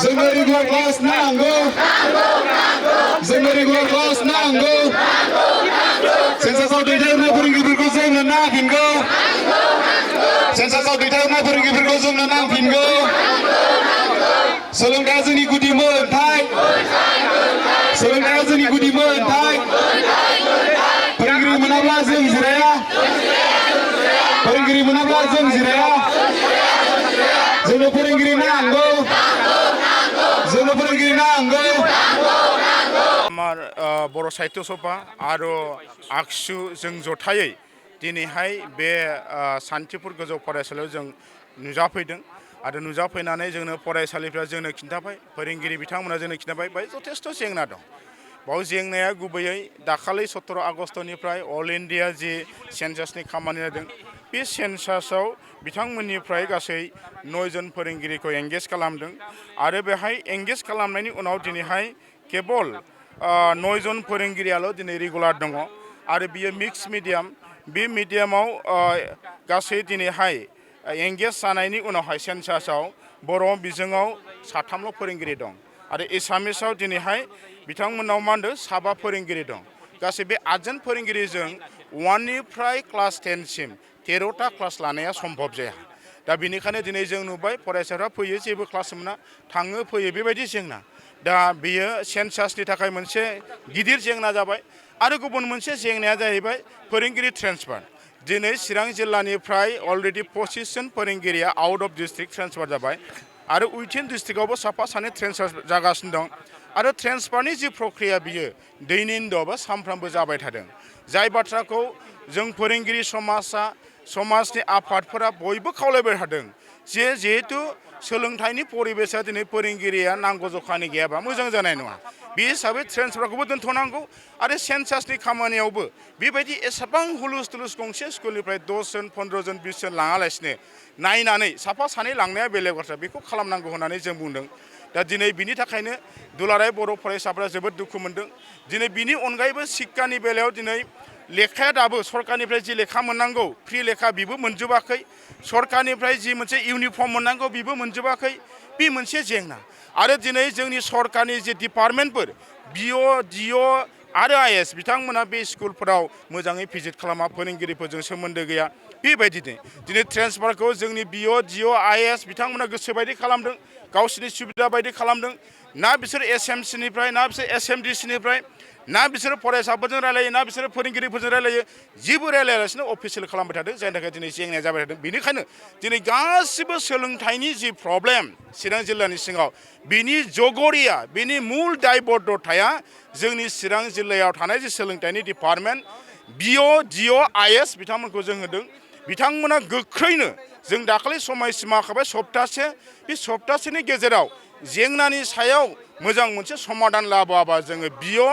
जोंनो regular class नांगौ जोंनो रेगुलार क्लास नांगौ सेन्सासाव दैथायहरनाय फोरोंगिरिफोरखौ जोंनो नांफिनगौ सेन्सासाव दैथायहरनाय फोरोंगिरिफोरखौ जोंनो नांफिनगौ सोलोंथाइया जोंनि गुदि मोनथाय सोलोंथाइया जोंनि गुदि मोनथाय फोरोंगिरि मोनाब्ला जों जिराया फोरोंगिरि मोनाब्ला जों जिराया जोंनो फोरोंगिरि नांगौ जोंनो फोरोंगिरि नांगौ आमार बर' साहित्य सभा आरो आगसु जों जथायै दिनैहाय बे सान्थिपुर गोजौ फरायसालियाव जों नुजाफैदों आरो नुजाफैनानै जोंनो फरायसालिफ्रा जोंनो खिन्थाबाय फोरोंगिरि बिथांमोना जोंनो खिन्थाबाय बाय जथेस्थ' जेंना दं बाव जेंनाया गुबैयै दाखालि 17 आगस्टनिफ्राय अल इन्डिया जि सेन्सासनि खामानि जादों बे सेन्सासाव बिथांमोननिफ्राय गासै 9 जन फोरोंगिरिखौ एंगेज खालामदों आरो बेहाय एंगेज खालामनायनि उनाव दिनैहाय केबल 9 जन फोरोंगिरियाल' दिनै रेगुलार दङ आरो बियो मिक्स मिडियाम बे मिडियामाव गासै दिनैहाय एंगेज जानायनि उनावहाय सेन्सासाव बर' बिजोङाव 3ल' फोरोंगिरि दं आरो एसामिसाव दिनैहाय बिथांमोनाव मा होनदों 7 फोरोंगिरि दं गासै बे 8 जन फोरोंगिरिजों 1निफ्राय क्लास 10 सिम 13टा क्लास लानाया सम्भब जाया दा बेनिखायनो दिनै जों नुबाय फरायसाफ्रा फैयो जेबो क्लास मोना थाङो फैयो बेबायदि जेंना दा बेयो सेन्सासनि थाखाय मोनसे गिदिर जेंना जाबाय आरो गुबुन मोनसे जेंनाया जाहैबाय फोरोंगिरि ट्रेन्सफार दिनै चिरां जिल्लानिफ्राय अलरेडि 25 जन फोरोंगिरिया आउट अफ डिस्ट्रिक्ट ट्रेन्सफार जाबाय आरो उइथिन डिस्ट्रिक्टआवबो साफा सानै ट्रेन्सफार जागासिनो दं आरो ट्रेन्सफारनि जि प्रक्रिया बियो दैनिन्द बा सानफ्रामबो जाबाय थादों जाय बाथ्राखौ जों फोरोंगिरि समाजनि आफादफोरा बयबो खावलायबाय थादों जिहेतु सोलोंथाइनि परिबेसा दिनै फोरोंगिरिया नांगौ जखानि गैयाबा मोजां जानाय नङा बे हिसाबै ट्रेन्सफारखौबो दोनथ'नांगौ आरो सेन्सासनि खामानियावबो बेबायदि एसेबां हुलुस थुलुस गंसे स्कुलनिफ्राय 10 जन 15 जन 20 जन लाङालासिनो नायनानै साफा सानै लांनाया बेलेग बाथ्रा बेखौ खालामनांगौ होननानै जों बुंदों दा दिनै बिनि थाखायनो दुलाराय बर' फरायसाफ्रा जोबोद दुखु मोनदों दिनै बिनि अनगायैबो शिक्षानि बेलायाव दिनै लेखाया दाबो सरकारनिफ्राय जि लेखा मोननांगौ फ्रि लेखा बिबो मोनजोबाखै सरकारनिफ्राय जि मोनसे इउनिफर्म मोननांगौ बिबो मोनजोबाखै बे मोनसे जेंना आरो दिनै जोंनि सरकारनि जि डिपार्टमेन्टफोर बिअ डिअ आरो आइएस बिथांमोना बे स्कुलफोराव मोजाङै भिजिट खालामा फोरोंगिरिफोरजों सोमोन्दो गैया बेबायदिनो दिनै ट्रेन्सफारखौ जोंनि बिअ डिअ आइएस बिथांमोना गोसोबायदि खालामदों गावसोरनि सुबिदा बायदि खालामदों ना बिसोर एसएमसिनिफ्राय ना बिसोर एसएमडिसिनिफ्राय ना बिसोर फरायसाफोरजों रायलायो ना बिसोर फोरोंगिरिफोरजों रायलायो जेबो रायलायालासिनो अफिसियेल खालामबाय थादों जायनि थाखाय दिनै जेंनाया जाबाय थादों बेनिखायनो दिनै गासिबो सोलोंथाइनि जि प्रब्लेम चिरां जिल्लानि सिङाव बिनि जगरिया बिनि मुल दायबद्धताया जोंनि चिरां जिल्लायाव थानाय जि सोलोंथाइनि डिपार्टमेन्ट बिअ डिअ आइएस बिथांमोनखौ जों होदों बिथांमोना गोख्रैनो जों दाखालि समायसीमा होखाबाय सप्तासे बे सप्तासेनि गेजेराव जेंनानि सायाव मोजां मोनसे समाधान लाबोआबा जोङो बिअ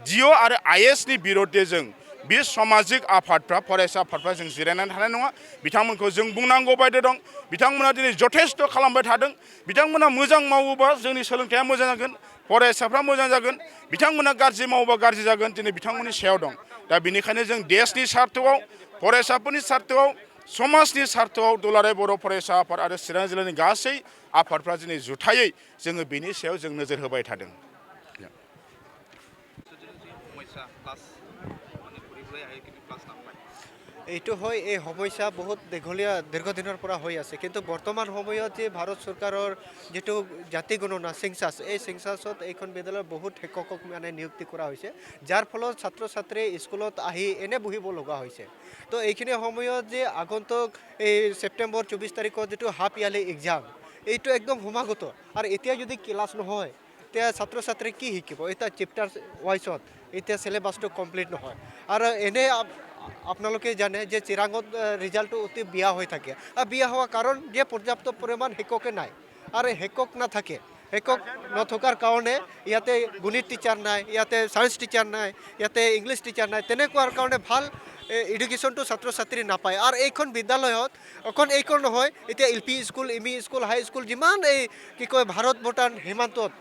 डिअ आरो आइएसनि बिरोधै जों बे सामाजिक आफादफ्रा फरायसा आफादफ्रा जों जिरायनानै थानाय नङा बिथांमोनखौ जों बुंनांगौ बायदि दं बिथांमोना दिनै जथेस्थ' खालामबाय थादों बिथांमोना मोजां मावोबा जोंनि सोलोंथाइया मोजां जागोन फरायसाफ्रा मोजां जागोन बिथांमोना गाज्रि मावोबा गाज्रि जागोन दिनै बिथांमोननि सायाव दं दा बेनिखायनो जों देशनि सार्थआव फरायसाफोरनि सार्थआव समाजनि सार्थआव दुलाराय बर' फरायसा आफाद आरो चिरां जिल्लानि गासै आफादफ्रा दिनै जुथायै जोङो बेनि सायाव जों नोजोर होबाय थादों এইটো হয় এই সমস্যা বহুত দীৰ্ঘদিনৰ পৰা হৈ আছে কিন্তু বৰ্তমান সময়ত যে ভাৰত চৰকাৰৰ যেটো জাতি গণনা সেন্সাস এই সেন্সাসত এইখন বিদ্যালয়ৰ বহুত শিক্ষকক মানে নিযুক্তি কৰা হৈছে যাৰ ফলত ছাত্ৰ ছাত্ৰী স্কুলত আহি এনে বহিব লগা হৈছে তো এইখিনি সময়ত যে আগন্তুক এই সেপ্টেম্বৰ 24 তাৰিখত যেটো হাফ ইয়াৰলি এক্সাম এইটো একদম সমাগত আৰু এতিয়া যদি ক্লাছ নহয় তেতিয়া ছাত্ৰ ছাত্ৰী কি শিকিব এটা চেপ্টাৰ ওয়াইজত এতিয়া সিলেবাসটো কমপ্লিট নহয় আৰু এনে আপোনালোকে জানে যে চিৰাঙত ৰিজাল্টটো অতি বিয়া হৈ থাকে আৰু বিয়া হোৱা কাৰণ যে পৰ্যাপ্ত পৰিমাণ শিক্ষকে নাই আৰু শিক্ষক নাথাকে শিক্ষক নথকাৰ কাৰণে ইয়াতে গণিত টিচাৰ নাই ইয়াতে সায়েন্স টিচাৰ নাই ইয়াতে ইংলিছ টিচাৰ নাই তেনেকুৱাৰ কাৰণে ভাল এডুকেশ্যনটো ছাত্ৰ ছাত্ৰী নাপায় আৰু এইখন বিদ্যালয়ত অকল এইখন নহয় এতিয়া LP school ME school high school যিমান এই কি কয় ভাৰত ভূটান সীমান্তত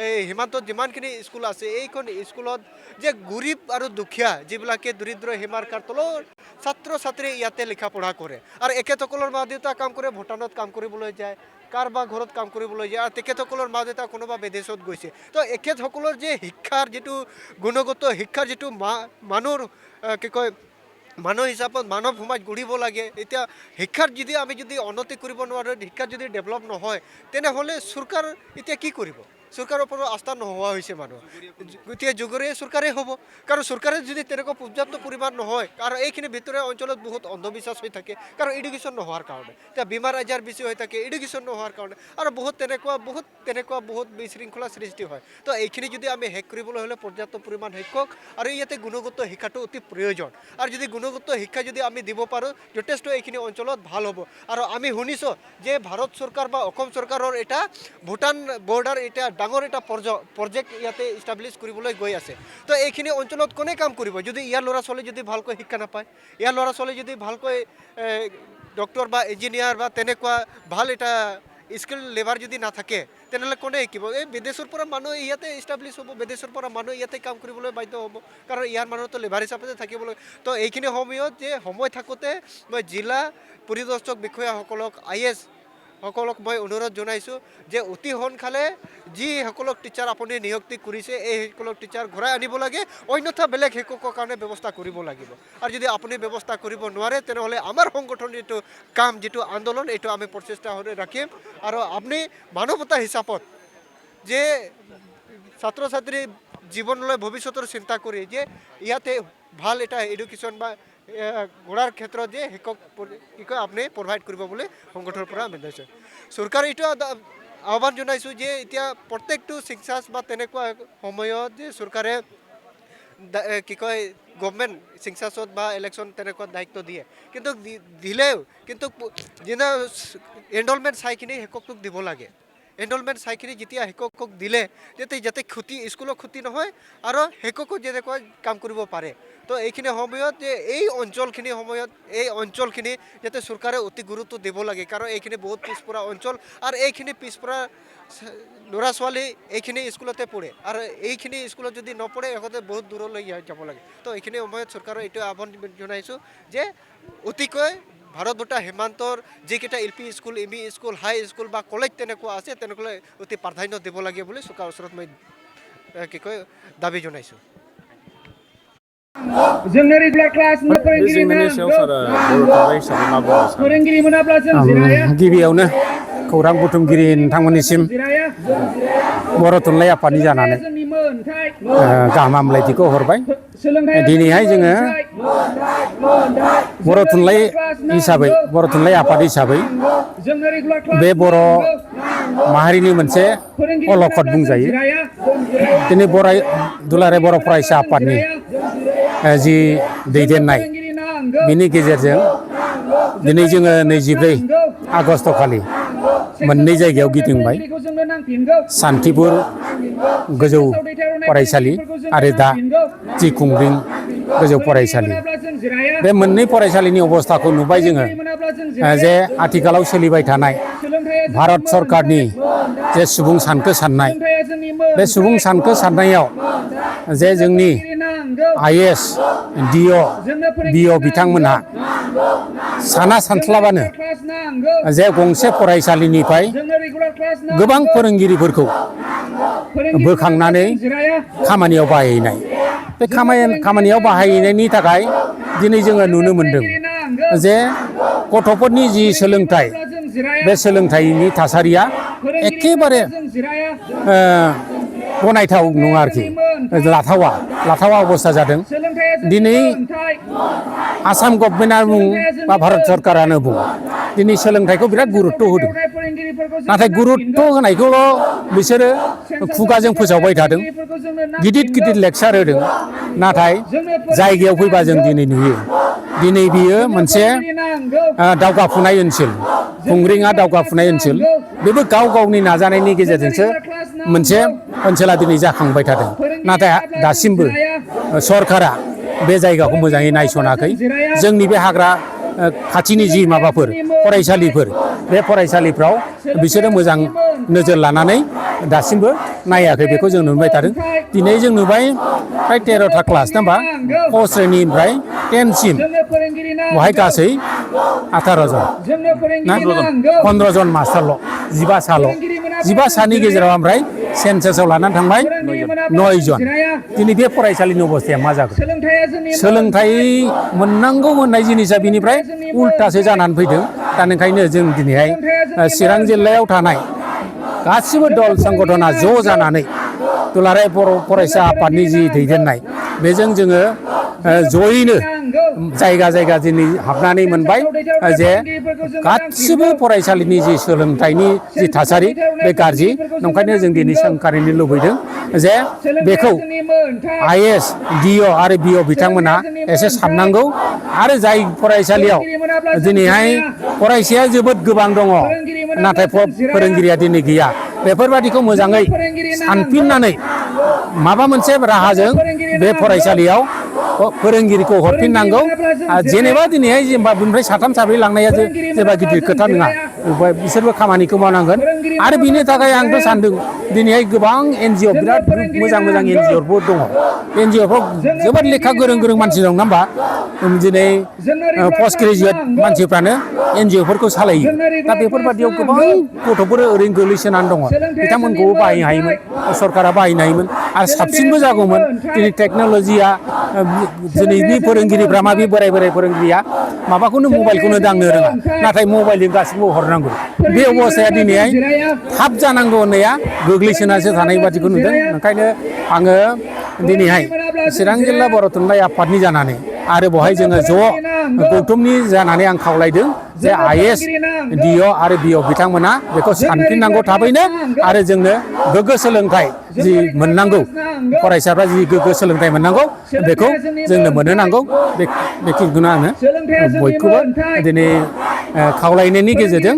এই সীমান্তত যিমানখিনি স্কুল আছে এইখন স্কুলত যে গৰীব আৰু দুখীয়া যিবিলাকে দৰিদ্ৰ সীমাৰেখাৰ তলৰ ছাত্ৰ ছাত্ৰী ইয়াতে লিখা পঢ়া কৰে আৰু এখেতসকলৰ মা দেউতা কাম কৰে ভূটানত কাম কৰিবলৈ যায় কাৰোবাৰ ঘৰত কাম কৰিবলৈ যায় আৰু তেখেতসকলৰ মা দেউতা কোনোবা বিদেশত গৈছে তো এখেতসকলৰ যে শিক্ষাৰ যিটো গুণগত শিক্ষাৰ যিটো মানুহৰ কি কয় মানুহ হিচাপত মানৱ সমাজ গঢ়িব লাগে এতিয়া শিক্ষাৰ যদি আমি যদি উন্নতি কৰিব নোৱাৰোঁ শিক্ষাৰ যদি ডেভেলপ নহয় তেনেহ'লে চৰকাৰ এতিয়া কি কৰিব চৰকাৰৰ ওপৰত আস্থা নোহোৱা হৈছে মানুহ গতিকে যুগৰে চৰকাৰে হ'ব কাৰণ চৰকাৰে যদি তেনেকুৱা পৰ্যাপ্ত পৰিমাণ নহয় আৰু এইখিনি ভিতৰীয়া অঞ্চলত বহুত অন্ধবিশ্বাস হৈ থাকে কাৰণ এডুকেশ্যন নোহোৱাৰ কাৰণে এতিয়া বেমাৰ আজাৰ বেছি হৈ থাকে এডুকেশ্যন নোহোৱাৰ কাৰণে আৰু বহুত বহুত বিশৃংখলা সৃষ্টি হয় তো এইখিনি যদি আমি শেষ কৰিবলৈ হ'লে পৰ্যাপ্ত পৰিমাণ শিক্ষক আৰু ইয়াতে গুণগত শিক্ষাটো অতি প্ৰয়োজন আৰু যদি গুণগত শিক্ষা যদি আমি দিব পাৰোঁ যথেষ্ট এইখিনি অঞ্চলত ভাল হ'ব আৰু আমি শুনিছোঁ যে ভাৰত চৰকাৰ বা অসম চৰকাৰৰ এটা ভূটান বৰ্ডাৰ এটা ডাঙৰ এটা প্ৰজেক্ট ইয়াতে ইষ্টাব্লিছ কৰিবলৈ গৈ আছে তো এইখিনি অঞ্চলত কোনে কাম কৰিব যদি ইয়াৰ ল'ৰা ছোৱালী যদি ভালকৈ শিক্ষা নাপায় ইয়াৰ ল'ৰা ছোৱালী যদি ভালকৈ ডক্টৰ বা ইঞ্জিনিয়াৰ বা তেনেকুৱা ভাল এটা স্কিল লেবাৰ যদি নাথাকে তেনেহ'লে কোনে শিকিব এই বিদেশৰ পৰা মানুহ ইয়াতে ইষ্টাব্লিছ হ'ব বিদেশৰ পৰা মানুহ ইয়াতে কাম কৰিবলৈ বাধ্য হ'ব কাৰণ ইয়াৰ মানুহতো লেবাৰ হিচাপে থাকিবলৈ তো এইখিনি সময়ত যে সময় থাকোঁতে মই জিলা পৰিদৰ্শক বিষয়াসকলক IAS সকলক মই অনুৰোধ জনাইছোঁ যে অতি সোনকালে যিসকলক টিচাৰ আপুনি নিযুক্তি কৰিছে এইসকলক টিচাৰ ঘূৰাই আনিব লাগে অন্যথা বেলেগ শিক্ষকৰ কাৰণে ব্যৱস্থা কৰিব লাগিব আৰু যদি আপুনি ব্যৱস্থা কৰিব নোৱাৰে তেনেহ'লে আমাৰ সংগঠনৰ যিটো কাম যিটো আন্দোলন এইটো আমি প্ৰচেষ্টা ৰাখিম আৰু আপুনি মানৱতা হিচাপত যে ছাত্ৰ ছাত্ৰীৰ জীৱনলৈ ভৱিষ্যতৰ চিন্তা কৰি যে ইয়াতে ভাল এটা এডুকেশ্যন বা গঢ়াৰ ক্ষেত্ৰত যে শিক্ষক কি কয় আপুনি প্ৰভাইড কৰিব বুলি সংগঠনৰ পৰা আমি লৈছোঁ চৰকাৰে এইটো আহ্বান জনাইছোঁ যে এতিয়া প্ৰত্যেকটো চেঞ্চাছ বা তেনেকুৱা সময়ত যে চৰকাৰে কি কয় গভৰ্ণমেণ্ট চেঞ্চাছত বা ইলেকশ্যন তেনেকুৱা দায়িত্ব দিয়ে কিন্তু দিলেও কিন্তু যেনে এনৰলমেণ্ট চাইখিনি শিক্ষকক দিব লাগে এনৰলমেণ্ট চাইখিনি যেতিয়া শিক্ষকক দিলে যাতে স্কুলৰ ক্ষতি নহয় আৰু শিক্ষকো যেনেকৈ কাম কৰিব পাৰে তো এইখিনি সময়ত যে এই অঞ্চলখিনি যাতে চৰকাৰে অতি গুৰুত্ব দিব লাগে কাৰণ এইখিনি বহুত পিছপৰা অঞ্চল আৰু এইখিনি পিছপৰা ল'ৰা ছোৱালী এইখিনি স্কুলতে পঢ়ে আৰু এইখিনি স্কুলত যদি নপঢ়ে সিহঁতে বহুত দূৰলৈ যাব লাগে তো এইখিনি সময়ত চৰকাৰৰ এইটো আহ্বান জনাইছোঁ যে অতিকৈ ভাৰতবৰ্ষ সীমান্তৰ যিকেইটা LP school ME school high school বা কলেজ তেনেকুৱা আছে তেনেকুৱালৈ অতি প্ৰাধান্য দিব লাগে বুলি চৰকাৰৰ ওচৰত মই কি কয় দাবী জনাইছোঁ जोंनो रेगुलार क्लासनि फोरोंगिरिनि फोरोंगिरि मोनाब्ला जों जिराया गिबियावनो खौरां बुथुमगिरि नोंथांमोननिसिम बर' थुनलाइ आफादनि जानानै गाहाम हामलायथिखौ हरबाय दिनैहाय जोङो बर' थुनलाइ आफाद हिसाबै बे बर' माहारिनि मोनसे अलखद बुंजायो दिनै दुलाराय बर' फरायसा आफादनि जि दैदेननाय बिनि गेजेरजों दिनै जोङो 24 आगस्ट खालि मोननै जायगायाव गिदिंबाय सान्थिपुर गोजौ फरायसालि आरो दा जि खुंग्रिं गोजौ फरायसालि बे मोननै फरायसालिनि अबस्थाखौ नुबाय जोङो जे आथिखालाव सोलिबाय थानाय भारत सरकारनि जे सुबुं सानखो साननाय बे सुबुं सानखो साननायाव जे जोंनि IAS DO बिथांमोनहा साना सानस्लाबानो जे गंसे फरायसालिनिफ्राय गोबां फोरोंगिरिफोरखौ बोखांनानै खामानियाव बाहायनाय बे खामानियाव बाहायनायनि थाखाय दिनै जोङो नुनो मोनदों जे गथ'फोरनि जि सोलोंथाइ बे सोलोंथाइनि थासारिया एखेबारे गनायथाव नङा आरोखि लाथावा अबस्था जादों दिनै आसाम गभर्नमेन्टआ बुं बा भारत सरकारानो बुं दिनै सोलोंथाइखौ बिराद गुरुत्व होदों नाथाय गुरुत्व होनायखौल' बिसोरो खुगाजों फोसावबाय थादों गिदिर लेक्सार होदों नाथाय जायगायाव फैबा जों दिनै नुयो दिनै बियो मोनसे दावगाफुनाय ओनसोल खुंग्रिंआ दावगाफुनाय ओनसोल बेबो गावनि नाजानायनि गेजेरजोंसो मोनसे ओनसोला दिनै जाखांबाय थादों नाथाय दासिमबो सरकारा बे जायगाखौ मोजाङै नायसनाखै जोंनि बे हाग्रा खाथिनि जि माबाफोर फरायसालिफोर बे फरायसालिफ्राव बिसोरो मोजां नोजोर लानानै दासिमबो नायाखै बेखौ जों नुबाय थादों दिनै जों नुबाय प्राय 13था क्लास ना होमबा क श्रेणिनिफ्राय 10 सिम बहाय गासै 18 जन ना 15 जन मास्टारल' 15 साल' 15 सानि गेजेराव ओमफ्राय सेन्सासआव लानानै थांबाय 9 जन दिनै बे फरायसालिनि अबस्थाया मा जागोन सोलोंथाइ मोननांगौ होननाय जिनिसा बिनिफ्राय उल्टासो जानानै फैदों दा ओंखायनो जों दिनैहाय चिरां जिल्लायाव थानाय गासिबो दल संगठना ज' जानानै दुलाराय बर' फरायसा आफादनि जि दैदेननाय बेजों जोङो जयैनो जायगा जायगा दिनै हाबनानै मोनबाय जे गासिबो फरायसालिनि जि सोलोंथाइनि जि थासारि बे गाज्रि नंखायनो जों दिनै सोंखारिनो लुबैदों जे बेखौ आइएस डिअ आरो बिअ बिथांमोना एसे साननांगौ आरो जाय फरायसालियाव दिनैहाय फरायसाया जोबोद गोबां दङ नाथाय फोरोंगिरिया दिनै गैया बेफोरबादिखौ मोजाङै सानफिननानै माबा मोनसे राहाजों बे फरायसालियाव फोरोंगिरिखौ हरफिननांगौ जेनेबा दिनैहाय जेनेबा बिनिफ्राय साथाम साब्रै लांनाया जेनेबा गिदिर खोथा नङा बिसोरबो खामानिखौ मावनांगोन आरो बिनि थाखाय आंथ' सानदों दिनैहाय गोबां एनजिअ बिराद मोजां मोजां एनजिअफोर दङ एनजिअफ्राव जोबोद लेखा गोरों गोरों मानसि दं नङा होमबा दिनै पस्ट ग्रेजुवेट मानसिफ्रानो एनजिअफोरखौ सालायो दा बेफोरबादियाव गोबां गथ'फोर ओरैनो गोलैसोनानै दङ बिथांमोनखौबो बाहायनो हायोमोन सरकारा बाहायनो हायोमोन आरो साबसिनबो जागौमोन दिनै टेक्न'लजिया दिनैनि फोरोंगिरिफ्रा माबि बोराय बोराय फोरोंगिरिया माबाखौनो मबाइलखौनो दांनो रोङा नाथाय मबाइलजों गासिबो हरनांगौ बे अबस्थाया दिनैहाय थाब जानांगौ होननाया गोग्लैसोनासो थानाय बादिखौ नुदों ओंखायनो आङो दिनैहाय चिरां जिल्ला बर' थुनलाइ आफादनि जानानै आरो बेवहाय जोङो ज' गौथुमनि जानानै आं खावलायदों जे आइएस डिअ आरो बिअ बिथांमोना बेखौ सानफिननांगौ थाबैनो आरो जोंनो गोग्गो सोलोंथाइ जि मोननांगौ फरायसाफ्रा जि गोग्गो सोलोंथाइ मोननांगौ बेखौ जोंनो मोनहोनांगौ बेखिनिखौनो आङो बयखौबो दिनै खावलायनायनि गेजेरजों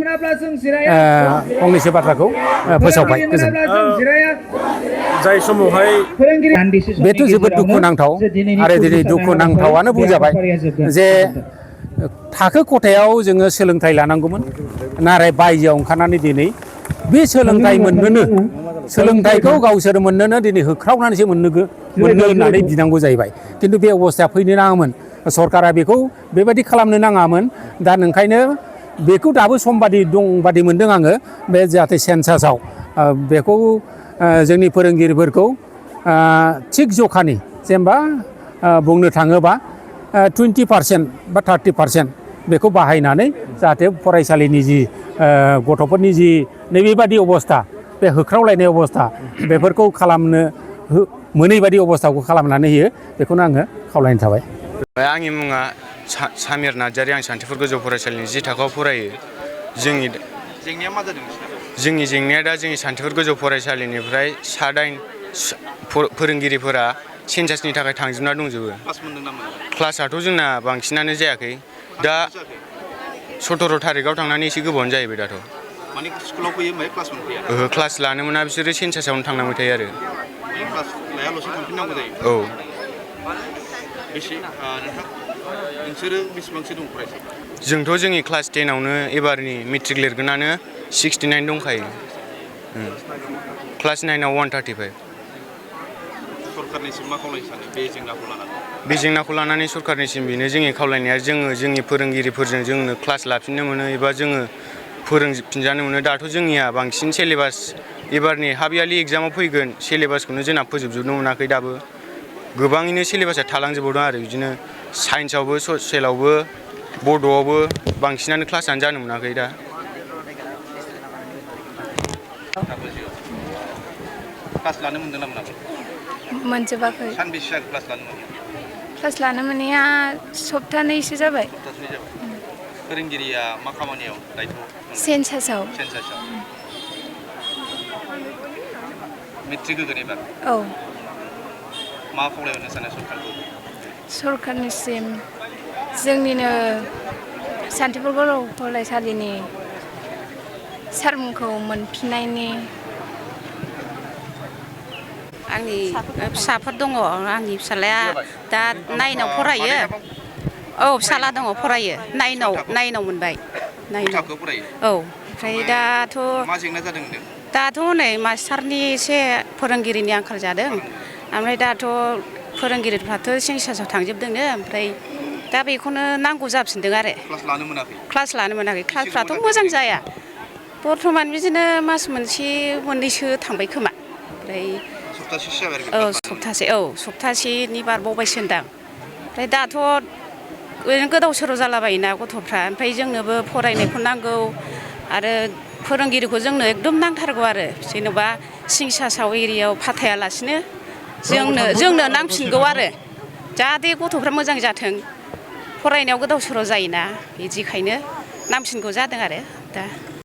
फंनैसो बाथ्राखौ फोसावबाय जाय समावहाय बेथ' जोबोद दुखुनांथाव आरो दिनै दुखुनांथावानो बुंजाबाय जे थाखो खथायाव जोङो सोलोंथाइ लानांगौमोन नाथाय बायजोआव ओंखारनानै दिनै बे सोलोंथाइ मोननोनो सोलोंथाइखौ गावसोर मोननोनो दिनै होख्रावनानैसो मोननो होननानै बिनांगौ जाहैबाय खिन्थु बे अबस्थाया फैनो नाङामोन सरकारा बेखौ बेबायदि खालामनो नाङामोन दा ओंखायनो बेखौ दाबो समबादि दं बादि मोनदों आङो बे जाहाथे सेन्सासाव बेखौ जोंनि फोरोंगिरिफोरखौ थिग जखानि जेनेबा बुंनो थाङोबा 20% बा 30% बेखौ बाहायनानै जाहाथे फरायसालिनि जि गथ'फोरनि जि नैबेबादि अबस्था बे होख्रावलायनाय अबस्था बेफोरखौ खालामनो मोनै बादि अबस्थाखौ खालामनानै होयो बेखौनो आङो खावलायनाय थाबाय आंनि मुङा सामिर नार्जारि आं सान्थिफुर गोजौ फरायसालिनि 10 थाखोआव फरायो जोंनि जेंनाया मा जादों जोंनि जेंनाया दा जोंनि सान्थिफुर गोजौ फरायसालिनिफ्राय 7-8 फोरोंगिरिफोरा सेन्सासनि थाखाय थांजोबना दंजोबो क्लासाथ' जोंना बांसिनानो जायाखै दा 17 थारिखआव थांनानै एसे गोबावानो जाहैबाय दाथ' माने स्कुलाव फैयो ओमफ्राय क्लास मोनफैया क्लास लानो मोना बिसोरो सेन्सासावनो थांनांबाय थायो आरो क्लास लायाल'सो थांफिननांगौ जायो औ बेसे नोंथां नोंसोरो बेसेबांसो दं फरायसा जोंथ' जोंनि क्लास 10आवनो एबारनि मेट्रिक लिरगोनानो 69 दंखायो क्लास 9आव 135 सरकारनिसिम मा खावलायनो सानो बे जेंनाखौ लानानै बे जेंनाखौ लानानै सरकारनिसिम बेनो जोंनि खावलायनाया जोङो जोंनि फोरोंगिरिफोरजों जोंनो क्लास लाफिननो मोनो एबा जोङो फोरोंफिनजानो मोनो दाथ' जोंनिया बांसिन सिलेबास एबारनि हाफ यारलि एग्जामाव फैगोन सिलेबासखौनो जोंना फोजोबजोबनो मोनाखै दाबो गोबाङैनो सिलेबासा थालांजोबबावदों आरो बिदिनो साइन्सआवबो ससियेलावबो बड'आवबो बांसिनानो क्लासानो जानो मोनाखै दा क्लास लानो मोनदों ना मोनाखै मोनजोबाखै सानबेसे जाखो क्लास लानो मोनैया क्लास लानो मोनैया सप्तानैसो जाबाय फोरोंगिरिया मा खामानियाव दायथ' सेन्सासाव मेट्रिक होगोन एबार औ मा खावलायहरनो सानो सरकारनिसिम जोंनिनो सान्थिफुर गोजौ फरायसालिनि सारमोनखौ मोनफिननायनि आंनि फिसाफोर दङ आंनि फिसालाया दा 9आव फरायो औ फिसाला दङ फरायो 9आव मोनबाय 9आव औ ओमफ्राय दाथ' मा जेंना जादों होनदों दाथ' नै मास्टारनि एसे फोरोंगिरिनि आंखाल जादों ओमफ्राय दाथ' फोरोंगिरिफ्राथ' सेन्सासाव थांजोबदोंनो ओमफ्राय दा बेखौनो नांगौ जाफिनदों आरो क्लास लानो मोनाखै क्लासफ्राथ' मोजां जाया बर्थमान बिदिनो मास मोनसे मोननैसो थांबाय खोमा ओमफ्राय सप्तासेसो जाबाय आरो सप्तासेनि बारबावबायसो होनदां ओमफ्राय दाथ' ओरैनो गोदाव सोराव जालाबायोना गथ'फ्रा ओमफ्राय जोंनोबो फरायनायखौ नांगौ आरो फोरोंगिरिखौ जोंनो एकदम नांथारगौ आरो जेनेबा सिंसासाव एरियायाव फाथायालासिनो जोंनो नांफिनगौ आरो जाहाथे गथ'फ्रा मोजां जाथों फरायनायाव गोदाव सोराव जायोना बिदिखायनो नांफिनगौ जादों आरो दा